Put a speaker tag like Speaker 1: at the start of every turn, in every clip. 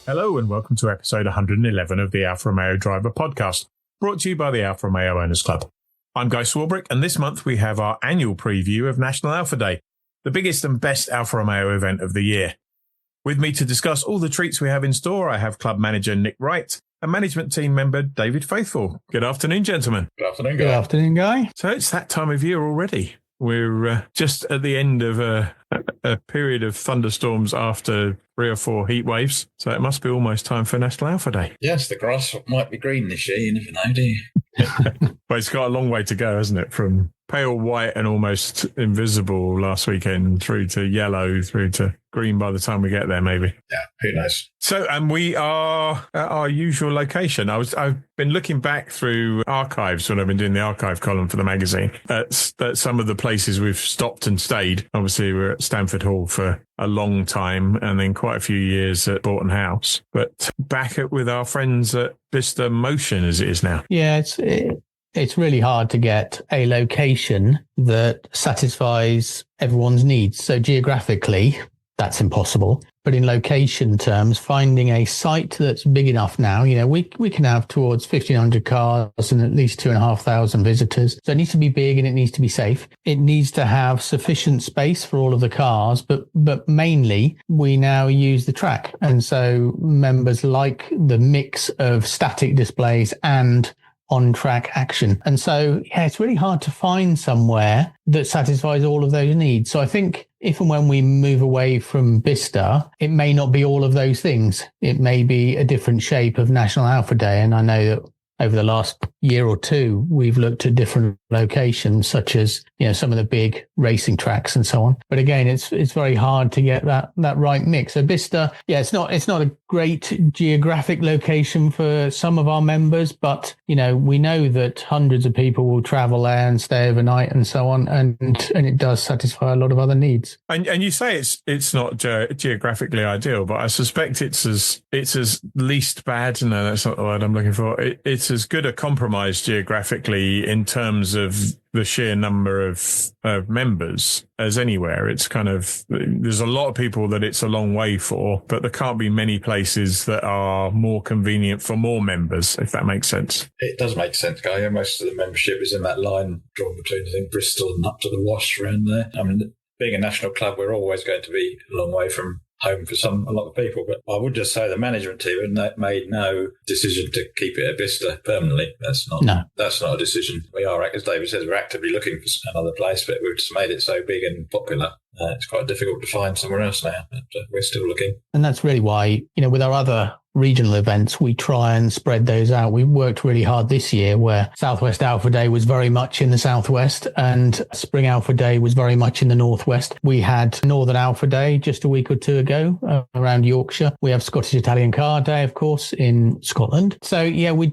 Speaker 1: Hello and welcome to episode 111 of the Alfa Romeo Driver Podcast, brought to you by the Alfa Romeo Owners Club. I'm Guy Swarbrick, and this month we have our annual preview of National Alfa Day, the biggest and best Alfa Romeo event of the year. With me to discuss all the treats we have in store, I have club manager Nick Wright and management team member David Faithful. Good afternoon, gentlemen.
Speaker 2: Good afternoon, Guy.
Speaker 3: Good afternoon, Guy.
Speaker 1: So it's that time of year already. We're just at the end of a period of thunderstorms after 3 or 4 heat waves. So it must be almost time for National Alfa Day.
Speaker 2: Yes, the grass might be green this year. You never know, do you?
Speaker 1: But it's got a long way to go, hasn't it? From pale white and almost invisible last weekend through to yellow, through to green by the time we get there, maybe.
Speaker 2: Yeah, who knows?
Speaker 1: So, and we are at our usual location. I've been looking back through archives when I've been doing the archive column for the magazine at some of the places we've stopped and stayed. Obviously, we're at Stamford Hall for a long time and then quite a few years at Boughton House. But back with our friends at Bicester Motion as it is now.
Speaker 3: Yeah, it's really hard to get a location that satisfies everyone's needs. So geographically, that's impossible. But in location terms, finding a site that's big enough now, we can have towards 1,500 cars and at least 2,500 visitors. So it needs to be big and it needs to be safe. It needs to have sufficient space for all of the cars, but mainly we now use the track. And so members like the mix of static displays and on-track action. And so, it's really hard to find somewhere that satisfies all of those needs. So I think if and when we move away from Bicester, it may not be all of those things. It may be a different shape of National Alfa Day. And I know that over the last year or two, we've looked at different locations, such as, some of the big racing tracks and so on. But again, it's very hard to get that right mix. So Bicester, it's not a great geographic location for some of our members, but, we know that hundreds of people will travel there and stay overnight and so on. And it does satisfy a lot of other needs.
Speaker 1: And you say it's not geographically ideal, but I suspect it's as least bad. No, that's not the word I'm looking for. It's as good a compromise geographically in terms of the sheer number of members as anywhere. It's kind of, there's a lot of people that it's a long way for, but there can't be many places that are more convenient for more members, if that makes sense.
Speaker 2: It does make sense, Guy. Most of the membership is in that line drawn between, I think, Bristol and up to the Wash around there. I mean, being a national club, we're always going to be a long way from home for a lot of people. But I would just say the management team made no decision to keep it at Bicester permanently. That's not a decision. We are, as David says, we're actively looking for another place, but we've just made it so big and popular. It's quite difficult to find somewhere else now, but we're still looking.
Speaker 3: And that's really why, with our other regional events, we try and spread those out. We worked really hard this year where Southwest Alfa Day was very much in the Southwest and Spring Alfa Day was very much in the Northwest. We had Northern Alfa Day just a week or two ago around Yorkshire. We have Scottish Italian Car Day, of course, in Scotland. So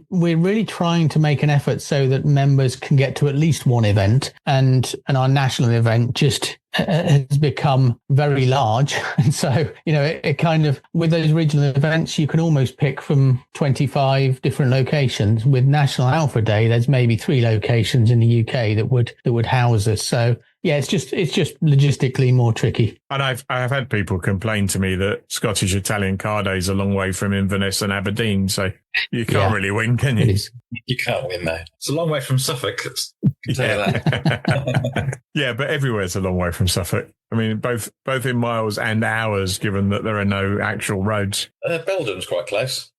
Speaker 3: we're really trying to make an effort so that members can get to at least one event, and our national event just has become very large. And so, it kind of, with those regional events, you can almost pick from 25 different locations. With National Alfa Day, there's maybe 3 locations in the UK that would house us. So it's just logistically more tricky.
Speaker 1: And I've had people complain to me that Scottish Italian Car Day is a long way from Inverness and Aberdeen, so you can't really win, can you?
Speaker 2: You can't win there. It's a long way from Suffolk. I can tell you that.
Speaker 1: Yeah, but everywhere's a long way from Suffolk. I mean, both in miles and hours, given that there are no actual roads.
Speaker 2: Belgium's quite close.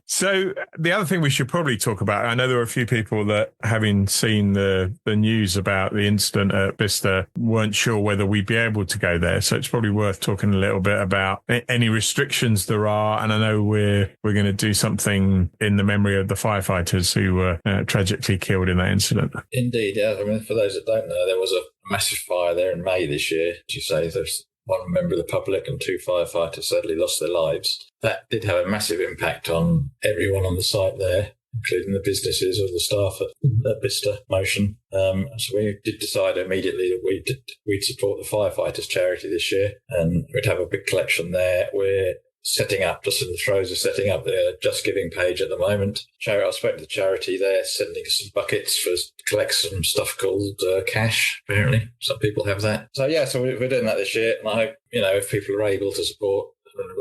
Speaker 1: So the other thing we should probably talk about, I know there were a few people that, having seen the news about the incident at Bicester, weren't sure whether we'd be able to go there. So it's probably worth talking a little bit about any restrictions there are. And I know we're going to do something in the memory of the firefighters who were tragically killed in that incident.
Speaker 2: Indeed, yeah. I mean, for those that don't know, there was a massive fire there in May this year. As you say, there's one member of the public and 2 firefighters sadly lost their lives. That did have a massive impact on everyone on the site there, including the businesses or the staff at Bicester Motion. So we did decide immediately that we'd support the firefighters charity this year, and we'd have a big collection there. We're setting up, just in the throes of setting up the Just Giving page at the moment. I spoke to the charity there, sending us some buckets for collect some stuff called cash, apparently. Some people have that. So we're doing that this year, and I hope, if people are able to support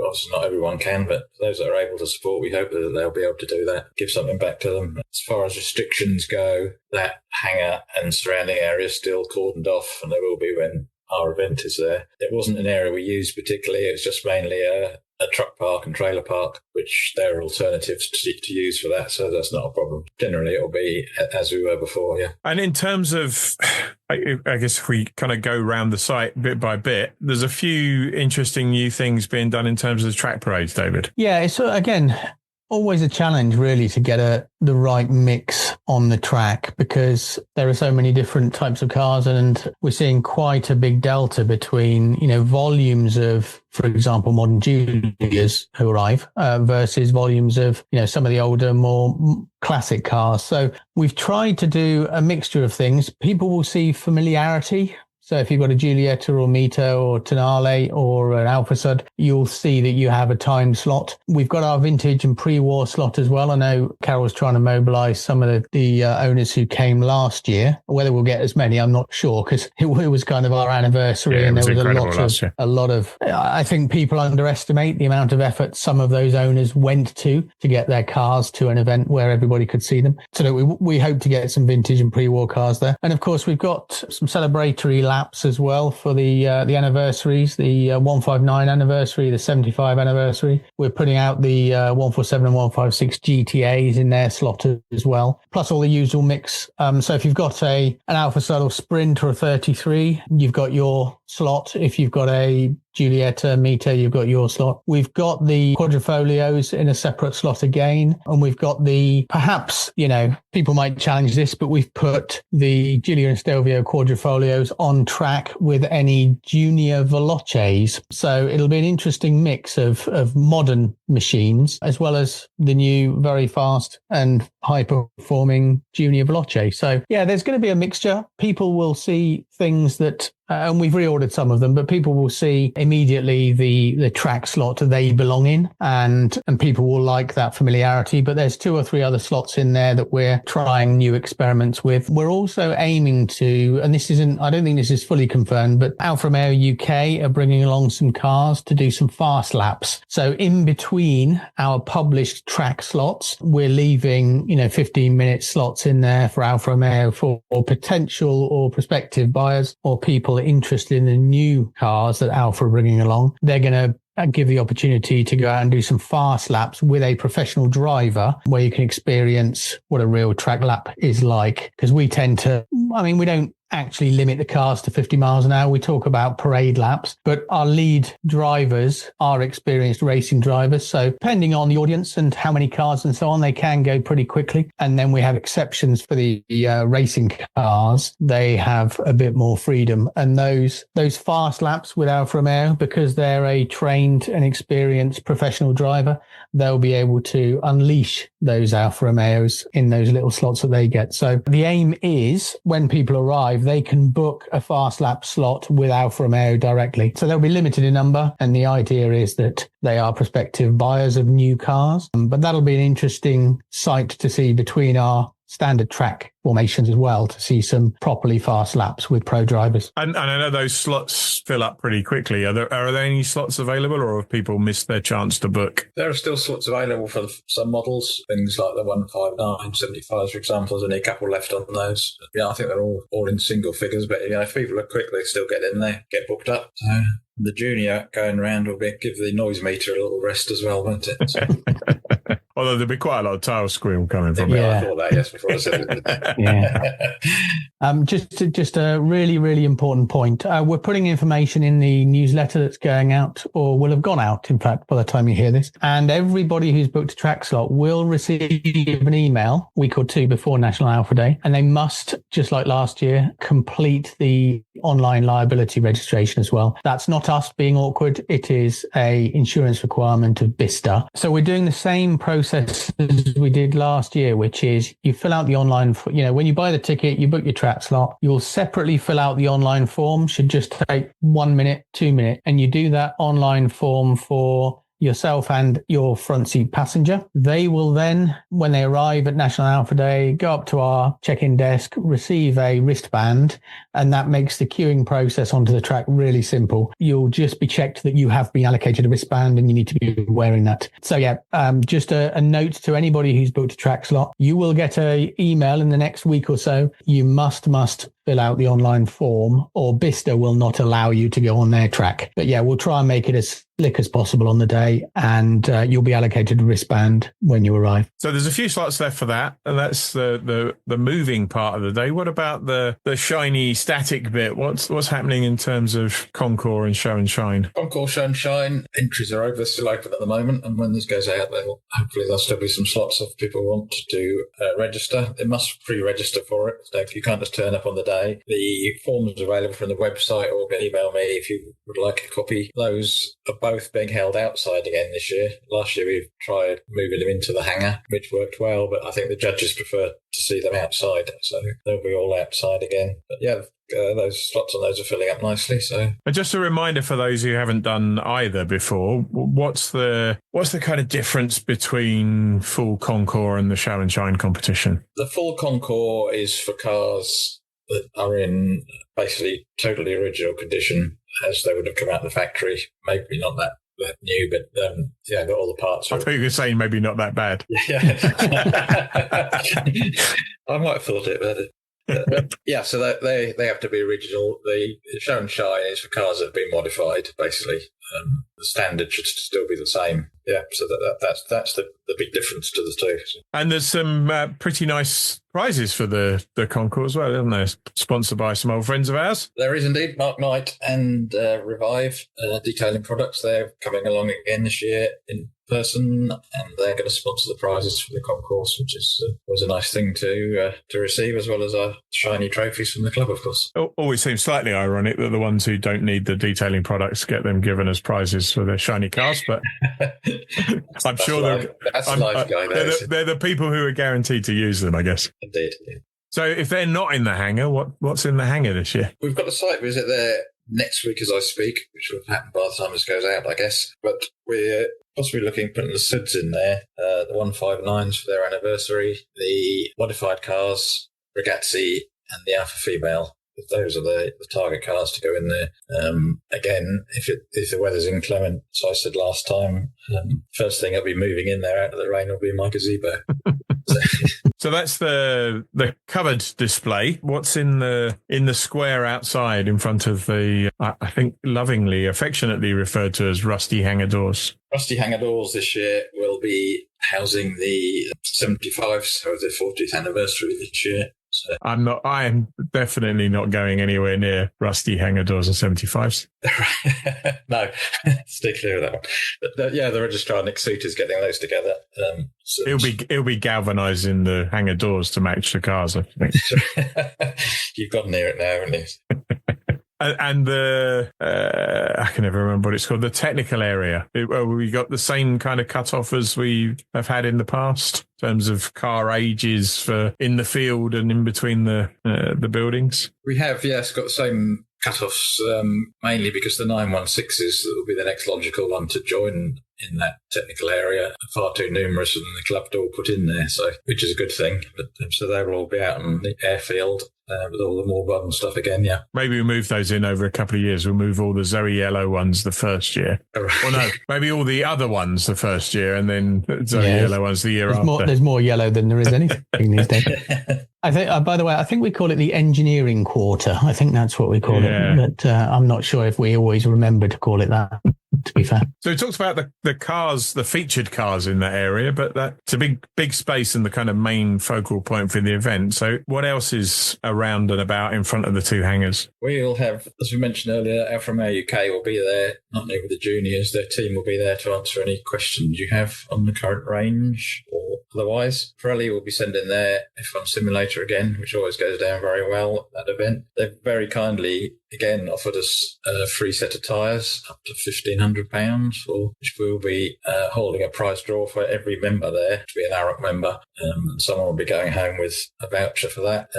Speaker 2: Obviously, not everyone can, but those that are able to support, we hope that they'll be able to do that, give something back to them. As far as restrictions go, that hangar and surrounding area is still cordoned off, and there will be when our event is there. It wasn't an area we used particularly. It was just mainly a truck park and trailer park, which there are alternatives to use for that, so that's not a problem. Generally, it'll be as we were before, yeah.
Speaker 1: And in terms of, I guess if we kind of go around the site bit by bit, there's a few interesting new things being done in terms of the track parades, David.
Speaker 3: Yeah, it's again always a challenge really to get the right mix on the track, because there are so many different types of cars, and we're seeing quite a big delta between, volumes of, for example, modern Julias who arrive versus volumes of, some of the older, more classic cars. So we've tried to do a mixture of things. People will see familiarity. So if you've got a Giulietta or Mito or Tonale or an Alfa Sud, you'll see that you have a time slot. We've got our vintage and pre-war slot as well. I know Carol's trying to mobilise some of the owners who came last year. Whether we'll get as many, I'm not sure, because it was kind of our anniversary, and there was a lot of. I think people underestimate the amount of effort some of those owners went to get their cars to an event where everybody could see them. So we hope to get some vintage and pre-war cars there, and of course we've got some celebratory laps as well for the anniversaries, the 159 anniversary, the 75 anniversary. We're putting out the 147 and 156 GTAs in their slot as well, plus all the usual mix. So if you've got an Alfa Sud or Sprint or a 33, you've got your slot. If you've got a Giulietta, Mito, you've got your slot. We've got the quadrifolios in a separate slot again. And we've got perhaps, people might challenge this, but we've put the Giulia and Stelvio quadrifolios on track with any junior Veloces. So it'll be an interesting mix of modern machines, as well as the new, very fast and high performing junior Veloce. So yeah, there's going to be a mixture. People will see things that, and we've reordered some of them, but people will see immediately the track slot they belong in, and people will like that familiarity. But there's 2 or 3 other slots in there that we're trying new experiments with. We're also aiming to, and I don't think this is fully confirmed, but Alfa Romeo UK are bringing along some cars to do some fast laps. So in between our published track slots, we're leaving 15-minute slots in there for Alfa Romeo for potential or prospective buyers or people interested in the new cars that Alfa are bringing along. They're going to give the opportunity to go out and do some fast laps with a professional driver, where you can experience what a real track lap is like. Because we don't actually limit the cars to 50 miles an hour. We talk about parade laps, but our lead drivers are experienced racing drivers. So depending on the audience and how many cars and so on, they can go pretty quickly. And then we have exceptions for the racing cars. They have a bit more freedom. And those fast laps with Alfa Romeo, because they're a trained and experienced professional driver, they'll be able to unleash those Alfa Romeos in those little slots that they get. So the aim is, when people arrive, they can book a fast lap slot with Alfa Romeo directly. So they'll be limited in number, and the idea is that they are prospective buyers of new cars. But that'll be an interesting sight to see between our standard track formations as well, to see some properly fast laps with pro drivers.
Speaker 1: And I know those slots fill up pretty quickly. Are there any slots available, or have people missed their chance to book?
Speaker 2: There are still slots available for some models, things like the 159, 75s, for example. There's only a couple left on those. Yeah, I think they're all in single figures, but if people are quick, they still get in there, get booked up. So the junior going around will give the noise meter a little rest as well, won't it? So.
Speaker 1: Although there'll be quite a lot of tail squeal coming from
Speaker 2: it.
Speaker 1: Yeah,
Speaker 2: I thought that, yes, before I said it.
Speaker 3: Yeah. Just a really, really important point. We're putting information in the newsletter that's going out, or will have gone out, in fact, by the time you hear this. And everybody who's booked a track slot will receive an email a week or 2 before National Alfa Day. And they must, just like last year, complete the online liability registration as well. That's not us being awkward. It is a insurance requirement of Bicester. So we're doing the same process as we did last year, which is you fill out the online, when you buy the ticket, you book your track slot, you'll separately fill out the online form. Should just take 1 minute, 2 minutes, and you do that online form for yourself and your front seat passenger. They will then, when they arrive at National Alfa Day, go up to our check-in desk, receive a wristband, and that makes the queuing process onto the track really simple. You'll just be checked that you have been allocated a wristband and you need to be wearing that. So yeah, just a note to anybody who's booked a track slot. You will get an email in the next week or so. You must fill out the online form, or Bicester will not allow you to go on their track. But yeah, we'll try and make it as slick as possible on the day, and you'll be allocated a wristband when you arrive.
Speaker 1: So there's a few slots left for that, and that's the moving part of the day. What about the shiny static bit? What's happening in terms of Concours and Show and Shine?
Speaker 2: Concours, Show and Shine entries are still open at the moment, and when this goes out, hopefully there'll still be some slots if people want to register. They must pre-register for it, so if you can't just turn up on the day. The forms are available from the website, or email me if you would like a copy. Those are both being held outside again this year. Last year we've tried moving them into the hangar, which worked well, but I think the judges prefer to see them outside, so they'll be all outside again. But yeah, those slots on those are filling up nicely. So, and
Speaker 1: just a reminder for those who haven't done either before, what's the kind of difference between full Concours and the Show and Shine competition?
Speaker 2: The full Concours is for cars that are in basically totally original condition as they would have come out of the factory. Maybe not that new, but got all the parts.
Speaker 1: I thought you were saying maybe not that bad.
Speaker 2: Yeah. I might have thought it, but yeah, so they have to be original. The Show and Shine is for cars that have been modified, basically. The standard should still be the same. Yeah, so that's the big difference to the two.
Speaker 1: And there's some pretty nice prizes for the Concours as well, isn't there? Sponsored by some old friends of ours.
Speaker 2: There is indeed. Mark Knight and Revive Detailing Products. They're coming along again this year in person, and they're going to sponsor the prizes for the Concours, which was a nice thing to receive, as well as our shiny trophies from the club, of course.
Speaker 1: It always seems slightly ironic that the ones who don't need the detailing products get them given as prizes for their shiny cars, but I'm sure they're the people who are guaranteed to use them, I guess.
Speaker 2: Indeed. Yeah.
Speaker 1: So if they're not in the hangar, what's in the hangar this year?
Speaker 2: We've got a site visit there next week as I speak, which will happen by the time this goes out, I guess. But we're possibly looking at putting the SUDs in there, the 159s for their anniversary, the modified cars, Ragazzi, and the Alfa Female. Those are the target cars to go in there. Again, if the weather's inclement, as I said last time, first thing I'll be moving in there out of the rain will be my gazebo.
Speaker 1: So that's the covered display. What's in the square outside in front of the, I think lovingly, affectionately referred to as rusty hangar doors?
Speaker 2: Rusty hangar doors this year will be housing the 75s, so the 40th anniversary this year. So.
Speaker 1: I am definitely not going anywhere near rusty hangar doors and 75s.
Speaker 2: No, stay clear of that one. But the registrar Nick Suit is getting those together.
Speaker 1: It'll be galvanising the hangar doors to match the cars, I think.
Speaker 2: You've got near it now, haven't you?
Speaker 1: And I can never remember what it's called, the technical area. We got the same kind of cut-off as we have had in the past in terms of car ages for in the field and in between the buildings. We have,
Speaker 2: yes, got the same cut-offs, mainly because the 916s will be the next logical one to join in that technical area are far too numerous and the club door put in there, so which is a good thing. But so they will all be out on the airfield with all the more modern stuff again. Yeah,
Speaker 1: maybe we'll move those in over a couple of years. We'll move all the Zoe yellow ones the first year. Right. Or no, maybe all the other ones the first year, and then Zoe yellow ones the year after.
Speaker 3: There's more yellow than there is anything these days. I think, by the way, I think we call it the engineering quarter. I think that's what we call it. But I'm not sure if we always remember to call it that, to be fair.
Speaker 1: So we talked about the cars, the featured cars in that area, but that's a big space and the kind of main focal point for the event. So what else is around and about in front of the two hangars?
Speaker 2: We'll have, as we mentioned earlier, Alfa Romeo UK will be there, not only with the juniors, their team will be there to answer any questions you have on the current range or otherwise. Pirelli will be sending their F1 simulator again, which always goes down very well at that event. They've very kindly, again, offered us a free set of tyres, up to £1,500, for which we'll be holding a prize draw for every member there to be an AROC member. And someone will be going home with a voucher for that.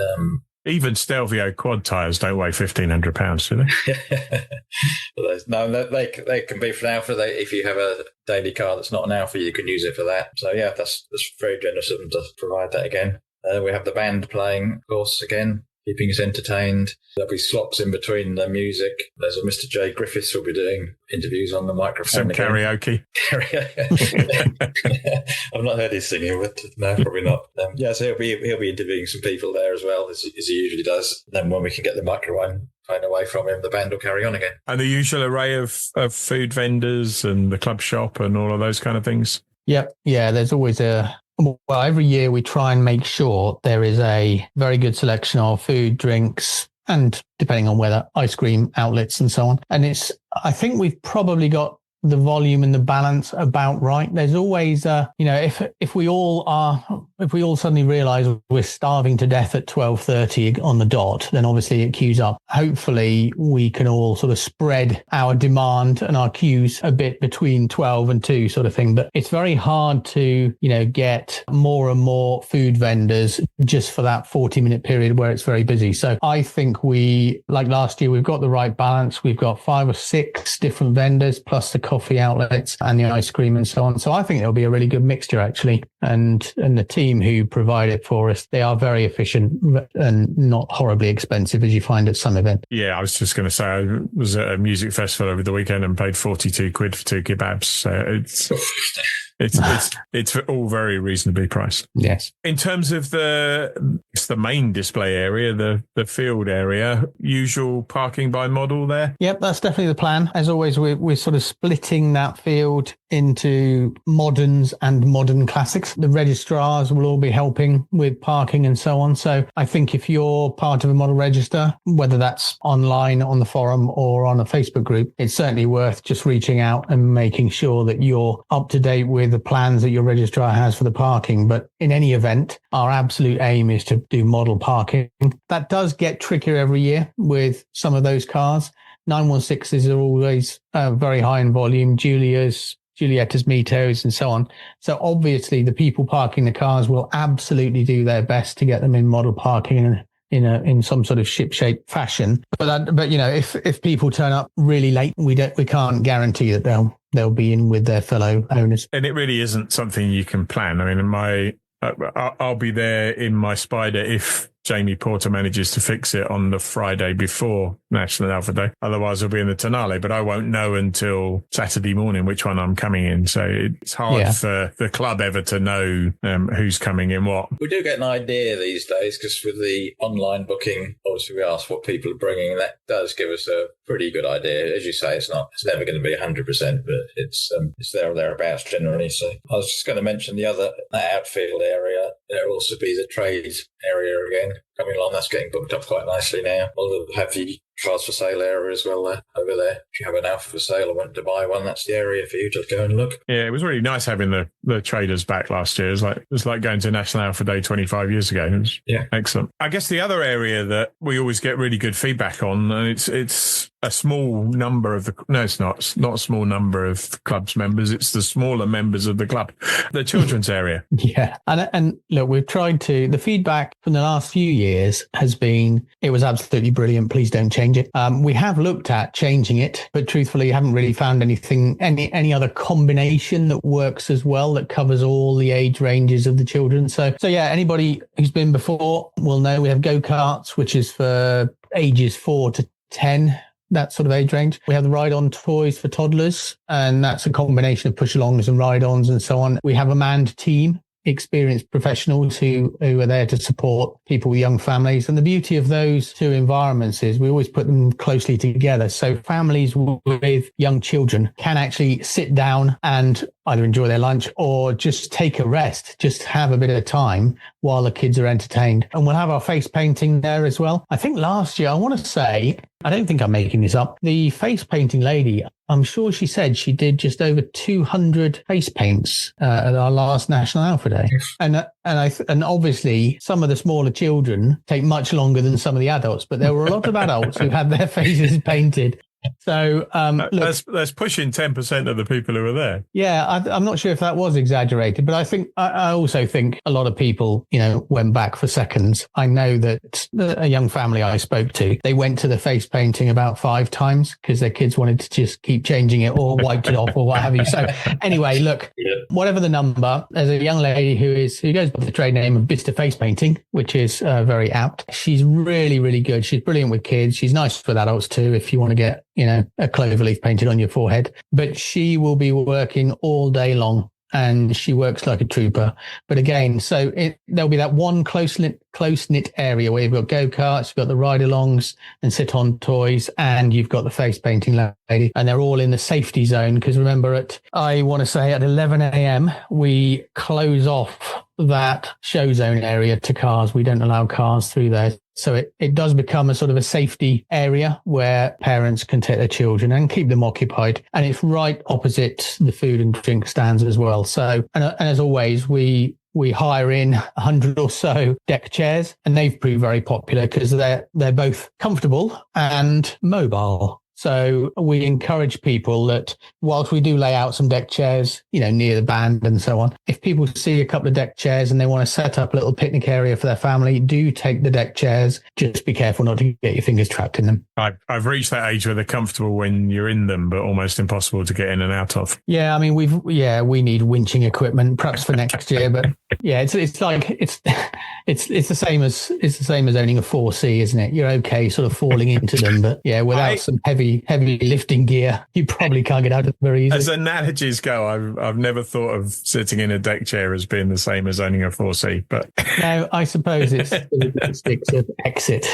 Speaker 1: Even Stelvio quad tyres don't weigh £1,500, do they?
Speaker 2: Well, No, they can be for an Alfa. If you have a daily car that's not an Alfa, you can use it for that. So yeah, that's very generous of them to provide that again. We have the band playing, of course, again, keeping us entertained. There'll be slots in between the music. There's a Mr. J. Griffiths who'll be doing interviews on the microphone.
Speaker 1: Some
Speaker 2: again.
Speaker 1: karaoke.
Speaker 2: I've not heard his singing, but no, probably not. Yeah, so he'll be interviewing some people there as well, as he usually does. And then when we can get the microphone away from him, the band will carry on again.
Speaker 1: And the usual array of food vendors and the club shop and all of those kind of things.
Speaker 3: Yep. Yeah, there's always well, every year we try and make sure there is a very good selection of food, drinks, and depending on whether ice cream outlets and so on. And I think we've probably got the volume and the balance about right. There's always, if we all suddenly realize we're starving to death at 12:30 on the dot, then obviously it queues up. Hopefully we can all sort of spread our demand and our queues a bit between 12 and 2 sort of thing. But it's very hard to, get more and more food vendors just for that 40-minute period where it's very busy. So I think like last year, we've got the right balance. We've got 5 or 6 different vendors plus the coffee outlets and the ice cream and so on. So I think it'll be a really good mixture, actually. And the team who provide it for us, they are very efficient and not horribly expensive as you find at some event.
Speaker 1: Yeah, I was just going to say, I was at a music festival over the weekend and paid 42 quid for 2 kebabs. So it's all very reasonably priced.
Speaker 3: Yes.
Speaker 1: In terms of the main display area, the field area, usual parking by model there?
Speaker 3: Yep, that's definitely the plan. As always, we're sort of splitting that field into moderns and modern classics. The registrars will all be helping with parking and so on. So I think if you're part of a model register, whether that's online on the forum or on a Facebook group, it's certainly worth just reaching out and making sure that you're up to date with the plans that your registrar has for the parking. But in any event, our absolute aim is to do model parking. That does get trickier every year with some of those cars. 916s are always very high in volume, Giuliettas, Mitos, and so on. So obviously the people parking the cars will absolutely do their best to get them in model parking in some sort of ship-shape fashion. But if people turn up really late, we can't guarantee that they'll be in with their fellow owners.
Speaker 1: And it really isn't something you can plan. I mean, I'll be there in my Spider if Jamie Porter manages to fix it on the Friday before National Alfa Day. Otherwise, I'll be in the Tonale, but I won't know until Saturday morning which one I'm coming in. So it's hard for the club ever to know who's coming in what.
Speaker 2: We do get an idea these days because with the online booking, obviously we ask what people are bringing. That does give us a pretty good idea. As you say, it's never going to be 100%, but it's there or thereabouts generally. So I was just going to mention the other outfield area. There'll also be the trade area again coming along. That's getting booked up quite nicely now. We'll have the cars for sale area as well there, over there. If you have an Alfa for sale or want to buy one, that's the area for you to go and look.
Speaker 1: Yeah, it was really nice having the traders back last year. It was like going to National Alfa Day 25 years ago. It was excellent. I guess the other area that we always get really good feedback on, and it's a small number of it's not a small number of club's members. It's the smaller members of the club, the children's area.
Speaker 3: Yeah. And look, we've tried to, the feedback from the last few years has been, it was absolutely brilliant. Please don't change it. We have looked at changing it, but truthfully haven't really found any other combination that works as well, that covers all the age ranges of the children. So yeah, anybody who's been before will know we have go-karts, which is for ages 4 to 10. That sort of age range. We have the ride-on toys for toddlers, and that's a combination of push-alongs and ride-ons and so on. We have a manned team, experienced professionals who are there to support people with young families. And the beauty of those two environments is we always put them closely together. So families with young children can actually sit down and either enjoy their lunch or just take a rest, just have a bit of time while the kids are entertained. And we'll have our face painting there as well. I think last year, I want to say, I don't think I'm making this up, the face painting lady, I'm sure she said she did just over 200 face paints at our last National Alfa Day. And obviously some of the smaller children take much longer than some of the adults, but there were a lot of adults who had their faces painted. So look,
Speaker 1: that's pushing 10% of the people who are there.
Speaker 3: Yeah, I'm not sure if that was exaggerated, but I also think a lot of people, went back for seconds. I know that a young family I spoke to, they went to the face painting about 5 times because their kids wanted to just keep changing it or wiped it off or what have you. So anyway, look, whatever the number, there's a young lady who goes by the trade name of Bicester Face Painting, which is very apt. She's really, really good. She's brilliant with kids. She's nice with adults too, if you want to get, a clover leaf painted on your forehead. But she will be working all day long and she works like a trooper. But again, so there'll be that one close-knit area where you've got go-karts, you've got the ride-alongs and sit-on toys, and you've got the face painting lady. And they're all in the safety zone because remember, at 11 a.m., we close off that show zone area to cars. We don't allow cars through there. So it does become a sort of a safety area where parents can take their children and keep them occupied. And it's right opposite the food and drink stands as well. So, and as always, we hire in 100 or so deck chairs, and they've proved very popular because they're both comfortable and mobile. So we encourage people that whilst we do lay out some deck chairs, near the band and so on, if people see a couple of deck chairs and they want to set up a little picnic area for their family, do take the deck chairs. Just be careful not to get your fingers trapped in them.
Speaker 1: I've reached that age where they're comfortable when you're in them, but almost impossible to get in and out of.
Speaker 3: Yeah, I mean, we need winching equipment perhaps for next year, but yeah, it's the same as owning a 4C, isn't it? You're okay sort of falling into them, but yeah, without some heavy lifting gear, you probably can't get out of it very easily.
Speaker 1: As analogies go, I've never thought of sitting in a deck chair as being the same as owning a 4C, but
Speaker 3: no, I suppose it's sticks of exit,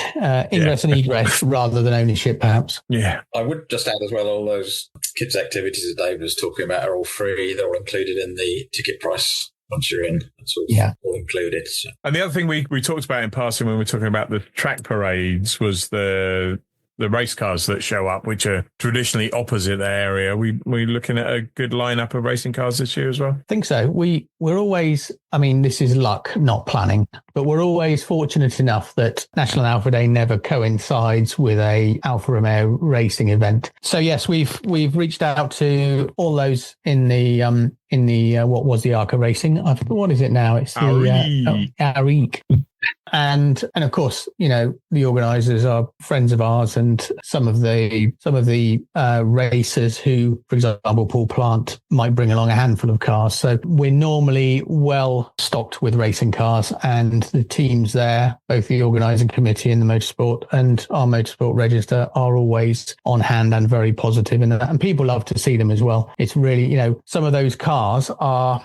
Speaker 3: ingress and egress rather than ownership, perhaps.
Speaker 1: Yeah,
Speaker 2: I would just add as well, all those kids' activities that Dave was talking about are all free. They're all included in the ticket price. Once you're in, it's all included. So.
Speaker 1: And the other thing we talked about in passing when we were talking about the track parades was the race cars that show up, which are traditionally opposite the area. We're looking at a good lineup of racing cars this year as well.
Speaker 3: I think so. We're always, I mean, this is luck, not planning, but we're always fortunate enough that National Alfa Day never coincides with a Alfa Romeo racing event. So yes, we've reached out to all those in the what was the ARCA racing? What is it now? It's the AROC. And of course, the organisers are friends of ours, and some of the racers who, for example, Paul Plant might bring along a handful of cars. So we're normally well stocked with racing cars, and the teams there, both the organising committee and the motorsport and our motorsport register, are always on hand and very positive in that. And people love to see them as well. It's really, some of those cars are,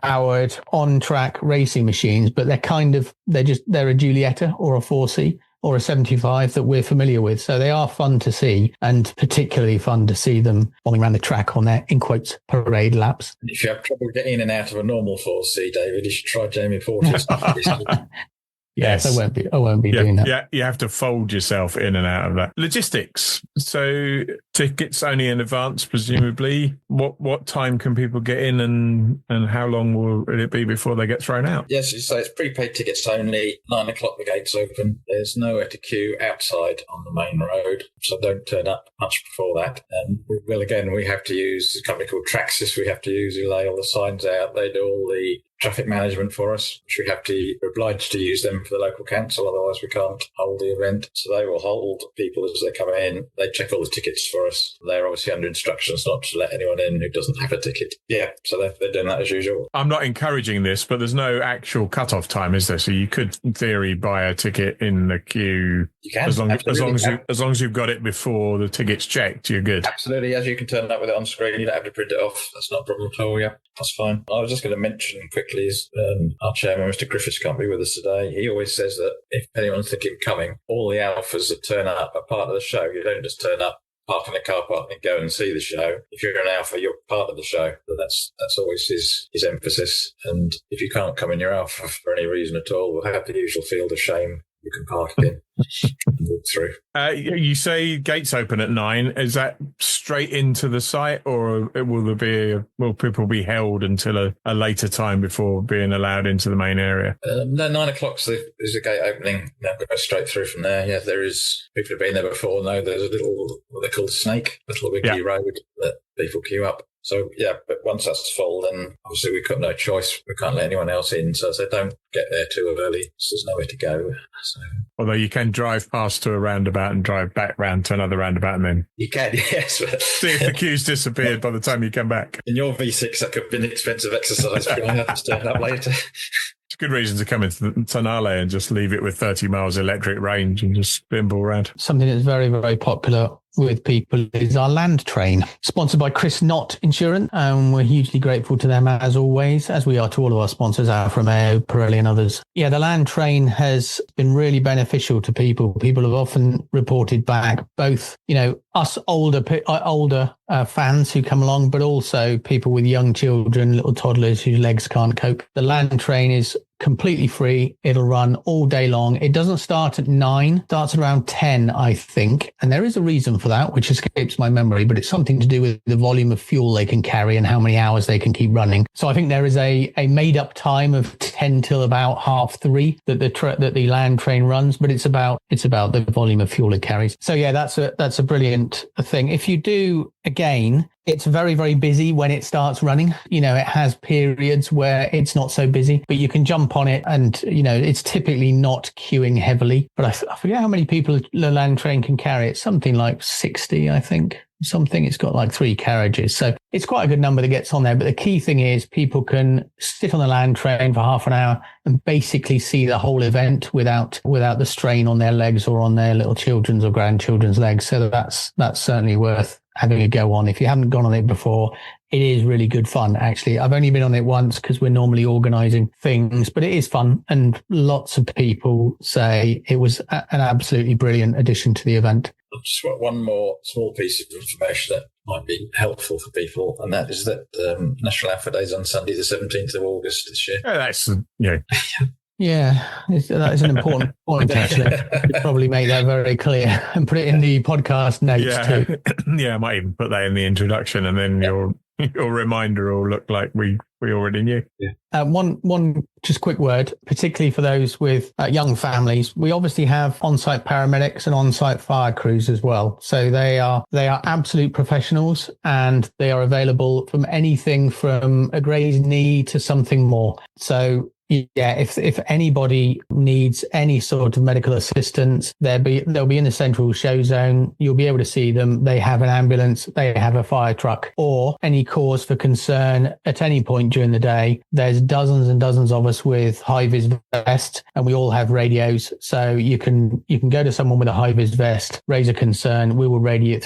Speaker 3: powered on track racing machines, but they're a Giulietta or a 4C or a 75 that we're familiar with. So they are fun to see, and particularly fun to see them bombing around the track on their, in quotes, parade laps.
Speaker 2: If you have trouble getting in and out of a normal 4C, David, you should try Jamie Porter's stuff.
Speaker 3: Yes, I won't be doing that.
Speaker 1: Yeah, you have to fold yourself in and out of that. Logistics. So tickets only in advance, presumably. What time can people get in, and how long will it be before they get thrown out?
Speaker 2: Yes, so it's prepaid tickets only. 9 o'clock the gates open. There's nowhere to queue outside on the main road, so don't turn up much before that. And we have to use a company called Traxis. We have to use who lay all the signs out. They do all the traffic management for us, which we're obliged to use them for the local council, otherwise we can't hold the event. So they will hold people as they come in. They check all the tickets for us. They're obviously under instructions not to let anyone in who doesn't have a ticket. Yeah, so they're doing that as usual.
Speaker 1: I'm not encouraging this, but there's no actual cut-off time, is there? So you could, in theory, buy a ticket in the queue.
Speaker 2: You can.
Speaker 1: As long as you've got it before the ticket's checked, you're good.
Speaker 2: Absolutely, as you can turn up with it on screen. You don't have to print it off. That's not a problem at all, yeah. That's fine. I was just going to mention quickly, our chairman, Mr. Griffiths, can't be with us today. He always says that if anyone's thinking of coming, all the Alfas that turn up are part of the show. You don't just turn up, park in a car park and go and see the show. If you're an Alfa, you're part of the show. But that's always his emphasis. And if you can't come in your Alfa for any reason at all, we'll have the usual field of shame. you can park it in and walk through.
Speaker 1: You say gates open at 9. Is that straight into the site, or will people be held until a later time before being allowed into the main area?
Speaker 2: No, 9 o'clock. So there's a gate opening. Now go straight through from there. Yeah, there is. People have been there before. No, there's a little what they call the snake, little wiggly road that people queue up. So, yeah, but once that's full, then obviously we've got no choice. We can't let anyone else in. So they don't get there too early. So there's nowhere to go. So,
Speaker 1: although you can drive past to a roundabout and drive back round to another roundabout and then...
Speaker 2: You can, yes. But
Speaker 1: see if the queue's disappeared by the time you come back.
Speaker 2: In your V6, that could have been expensive exercise. Going up and turn up later.
Speaker 1: It's a good reason to come into Tonale and just leave it with 30 miles electric range and just bimble around.
Speaker 3: Something that's very, very popular with people is our land train, sponsored by Chris Knott Insurance, and we're hugely grateful to them as always, as we are to all of our sponsors, Alfa Romeo, Pirelli and others. Yeah, the land train has been really beneficial to people. People have often reported back, both, us older fans who come along, but also people with young children, little toddlers whose legs can't cope. The land train is completely free. It'll run all day long. It doesn't start at 9, starts around 10, I think. And there is a reason for that, which escapes my memory, but it's something to do with the volume of fuel they can carry and how many hours they can keep running. So I think there is a made up time of 10 till about 3:30 that the land train runs, but it's about the volume of fuel it carries. So yeah, that's a brilliant thing. If you do, again, it's very, very busy when it starts running. It has periods where it's not so busy, but you can jump on it and, it's typically not queuing heavily. But I forget how many people the land train can carry. It's something like 60, I think. It's got like 3 carriages. So it's quite a good number that gets on there. But the key thing is people can sit on the land train for half an hour and basically see the whole event without the strain on their legs or on their little children's or grandchildren's legs. So that's certainly worth having a go on. If you haven't gone on it before, it is really good fun, actually. I've only been on it once because we're normally organising things, but it is fun. And lots of people say it was an absolutely brilliant addition to the event.
Speaker 2: I've just got one more small piece of information that might be helpful for people, and that is that National Alfa Day is on Sunday, the 17th of August this year.
Speaker 1: Oh, that's,
Speaker 3: Yeah, that is an important point, actually. You'd probably make that very clear and put it in the podcast notes too.
Speaker 1: Yeah, I might even put that in the introduction, and then your reminder will look like we already knew.
Speaker 2: Yeah.
Speaker 3: One just quick word, particularly for those with young families. We obviously have on-site paramedics and on-site fire crews as well. So they are absolute professionals, and they are available from anything from a grazed knee to something more. So yeah, if anybody needs any sort of medical assistance, they'll be in the central show zone. You'll be able to see them. They have an ambulance, they have a fire truck, or any cause for concern at any point during the day. There's dozens and dozens of us with high-vis vests, and we all have radios. So you can go to someone with a high-vis vest, raise a concern. We will radio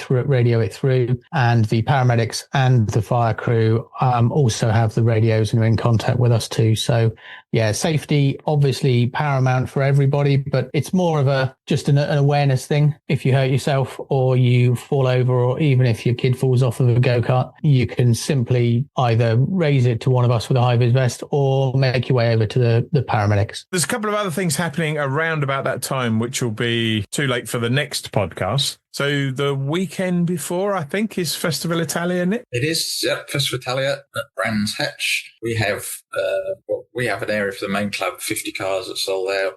Speaker 3: it through, and the paramedics and the fire crew also have the radios and are in contact with us too. So yeah, safety obviously paramount for everybody, but it's more of just an awareness thing. If you hurt yourself or you fall over, or even if your kid falls off of a go-kart, you can simply either raise it to one of us with a high-vis vest or make your way over to the paramedics.
Speaker 1: There's a couple of other things happening around about that time, which will be too late for the next podcast. So the weekend before, I think, is Festival Italia, isn't it?
Speaker 2: It is, yeah, Festival Italia at Brands Hatch. We have an area for the main club, 50 cars that sold out.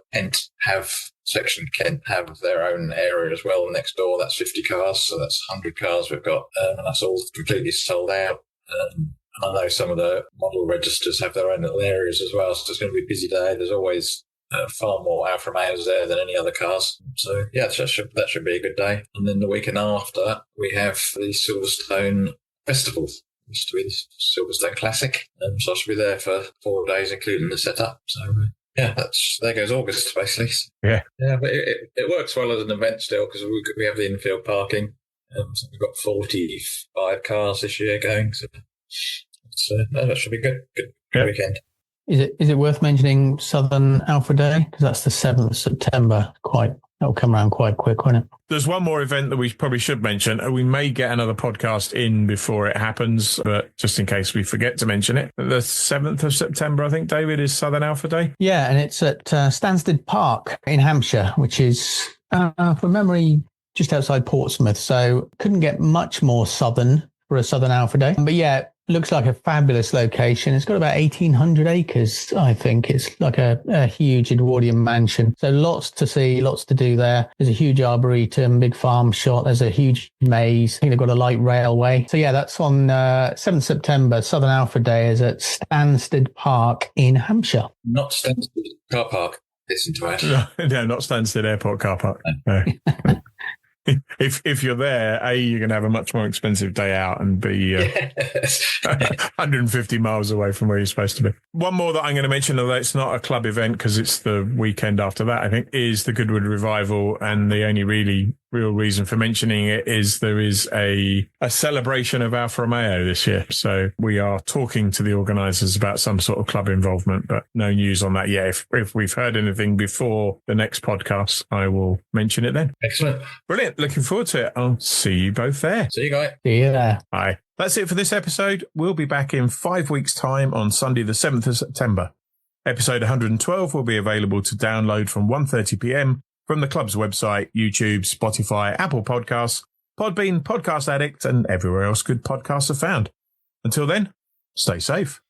Speaker 2: Section Kent have their own area as well next door. That's 50 cars, so that's 100 cars we've got, and that's all completely sold out. And I know some of the model registers have their own little areas as well, so it's going to be a busy day. There's always far more Alfa Romeos there than any other cars. So, yeah, that should be a good day. And then the weekend after, we have the Silverstone Festival. It used to be the Silverstone Classic. So I should be there for 4 days, including the setup. So, yeah, there goes August, basically.
Speaker 1: Yeah.
Speaker 2: Yeah, but it works well as an event still, because we have the infield parking. So we've got 45 cars this year going. So that should be good. Good weekend.
Speaker 3: Is it worth mentioning Southern Alfa Day? Because that's the 7th of September. That'll come around quite quick, won't it?
Speaker 1: There's one more event that we probably should mention. We may get another podcast in before it happens, but just in case we forget to mention it, the 7th of September, I think, David, is Southern Alfa Day.
Speaker 3: Yeah, and it's at Stansted Park in Hampshire, which is, from memory, just outside Portsmouth. So couldn't get much more southern for a Southern Alfa Day. But yeah, looks like a fabulous location. It's got about 1,800 acres, I think. It's like a huge Edwardian mansion. So lots to see, lots to do there. There's a huge arboretum, big farm shot. There's a huge maze. I think they've got a light railway. So yeah, that's on 7th September. Southern Alfa Day is at Stansted Park in Hampshire.
Speaker 2: Not Stansted Car Park. Listen to it.
Speaker 1: No, not Stansted Airport car park. No. If you're there, you're going to have a much more expensive day out and be 150 miles away from where you're supposed to be. One more that I'm going to mention, although it's not a club event because it's the weekend after that, I think, is the Goodwood Revival. And the only real reason for mentioning it is there is a celebration of Alfa Romeo this year. So we are talking to the organisers about some sort of club involvement, but no news on that yet. If we've heard anything before the next podcast, I will mention it then.
Speaker 2: Excellent.
Speaker 1: Brilliant. Looking forward to it. I'll see you both there.
Speaker 2: See you, guys.
Speaker 3: See you there.
Speaker 1: Bye. That's it for this episode. We'll be back in 5 weeks' time on Sunday, the 7th of September. Episode 112 will be available to download from 1:30 p.m. from the club's website, YouTube, Spotify, Apple Podcasts, Podbean, Podcast Addict, and everywhere else good podcasts are found. Until then, stay safe.